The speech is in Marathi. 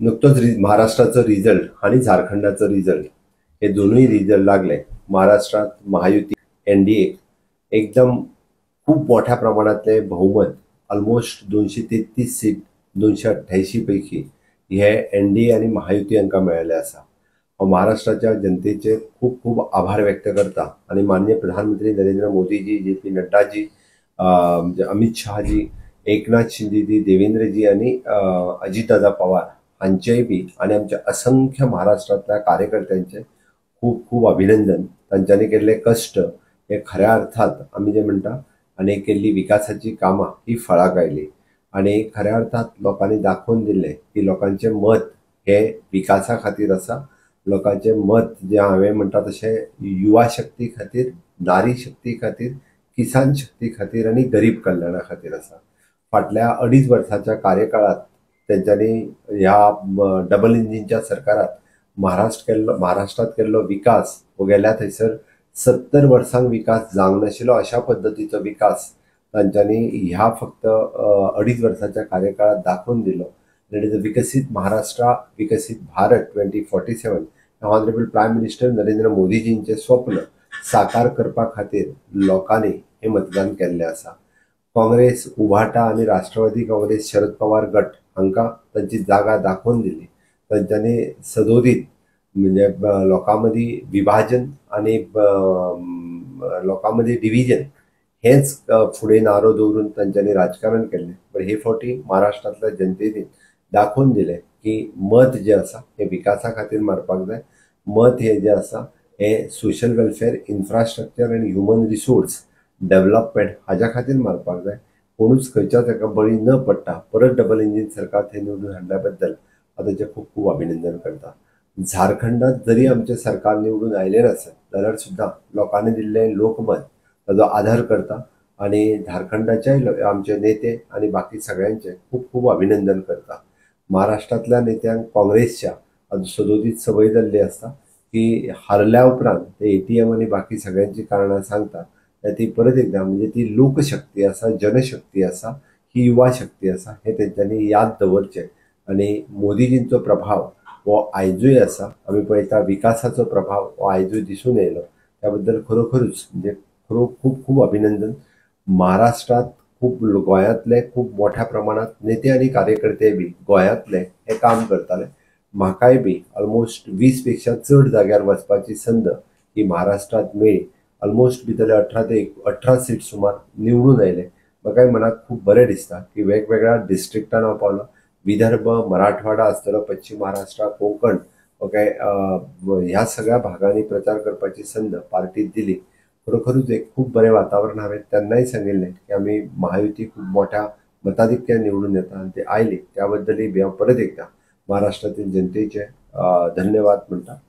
नुकतोच महाराष्ट्राचं रिझल्ट आणि झारखंडाचं रिझल्ट हे दोन्ही रिझल्ट लागले. महाराष्ट्रात महायुती एनडीए एकदम खूप मोठ्या प्रमाणातले बहुमत ऑलमोस्ट 233 सीट 288 पैकी हे एनडीए आणि महायुती हांकां मेळ्ळे आसा. महाराष्ट्राच्या जनतेचे खूप खूप आभार व्यक्त करता आणि माननीय प्रधानमंत्री नरेंद्र मोदीजी, जे पी नड्डाजी, म्हणजे अमित शहाजी, एकनाथ शिंदेजी, देवेंद्रजी आणि अजितदादा पवार हांचेय बी आणि आमच्या असंख्य महाराष्ट्रातल्या कार्यकर्त्यांचे खूप खूप अभिनंदन. तांच्यांनी केल्ले कश्ट हे खऱ्या अर्थात आम्ही जे म्हणटा आणि केल्ली विकासाची कामां ही फळाक आयली आणि खऱ्या अर्थात लोकांनी दाखवून दिले की लोकांचे मत हे विकासा खातीर आसा. लोकांचे मत जे हांवें म्हणटा तशें युवा शक्ती खातीर, नारी शक्ती खातीर, किसान शक्ती खातीर आणि गरीब कल्याणा खातीर आसा. फाटल्या 2.5 वर्साच्या कार्यकाळात त्यांच्यानी ह्या डबल इंजिनच्या सरकारात महाराष्ट्रात केल्लो विकास हो गेल्या थंयसर 70 वर्सांक विकास जावंक नाशिल्लो अशा पद्दतीचो विकास तांच्यांनी ह्या फक्त 2.5 वर्साच्या कार्यकाळात दाखवून दिलो. दॅट इज अ विकसीत महाराष्ट्र, विकसीत Bharat 2047 honourable prime minister Narendra मोदीजींचे स्वप्न साकार करपा खातीर लोकांनी हे मतदान केल्लें आसा. काँग्रेस, उभाटा आणि राष्ट्रवादी काँग्रेस, शरद पवार गट हांकां तांची जागा दाखवून दिली. तांच्यांनी सदोदीत म्हणजे लोकांमदी विभाजन आणि लोकांमदी डिव्हिजन हेच फुडें नारो दवरून तांच्यांनी राजकारण केल्लें. पण हे फावटी महाराष्ट्रांतल्या जनतेनी दाखवून दिलें की मत जे आसा हे विकासा खातीर मारपाक जाय. मत हे जे आसा हे सोशल वेलफेअर, इन्फ्रास्ट्रक्चर आनी ह्युमन रिसोर्स डेव्हलपमेंट हाज्या खातीर मारपाक जाय. कोणूच खंयच्याच एका बळी न पडटा परत डबल इंजिन सरकार थंय निवडून हाडल्या बद्दल हांव ताचें खूब खूब अभिनंदन करता. झारखंडात जरी आमचें सरकार निवडून आयलें नासत जाल्यार सुद्दां लोकांनी दिल्लें लोकमत ताचो आधार करता आणि झारखंडाच्याय आमचे नेते आणि बाकी सगळ्यांचे खूप खूप अभिनंदन करता. महाराष्ट्रातल्या नेत्यांक काँग्रेसच्या सदोदीत संवय जाल्ली आसता की हारल्या उपरांत ते एटीएम आणि बाकी सगळ्यांची कारणां सांगता. ती परत एकदा म्हणजे ती लोकशक्ती आसा, जनशक्ती आसा, ही युवा शक्ती आसा हे तेंच्यांनी याद दवरचें. आणि मोदीजींचो प्रभाव हो आयजूय आसा. आमी पळयता विकासाचो प्रभाव हो आयजूय दिसून येयलो. त्या बद्दल खरोखरूच म्हणजे खूप खूप अभिनंदन. महाराष्ट्रात खूप गोंयांतले खूप मोठ्या प्रमाणात नेते आणि कार्यकर्ते बी गोंयांतले हे काम करताले. म्हाकाय बी ऑलमोस्ट 20 पेक्षा चड जाग्यार वचपाची संद ही महाराष्ट्रात मेळ्ळी. ऑलमोस्ट भितरले 18 ते 18 सीट सुमार निवडून आयले. म्हाकाय मनाक खूब बरें दिसता की वेगवेगळ्या डिस्ट्रिक्टान हांव पावलो. विदर्भ, मराठवाडा आसतलो, पश्चिम महाराष्ट्र, कोंकण ओके ह्या सगळ्या भागांनी प्रचार करपाची संद पार्टीत दिली. खरोखरूच एक खूप बरें वातावरण. हांवें तेन्नाय सांगिल्लें की आमी महायुती खूब मोठ्या मताधिक्यान निवडून येता आणि ते आयली. त्या बद्दलय बी हांव परत एकदा महाराष्ट्रातील जनतेचे धन्यवाद म्हणटा.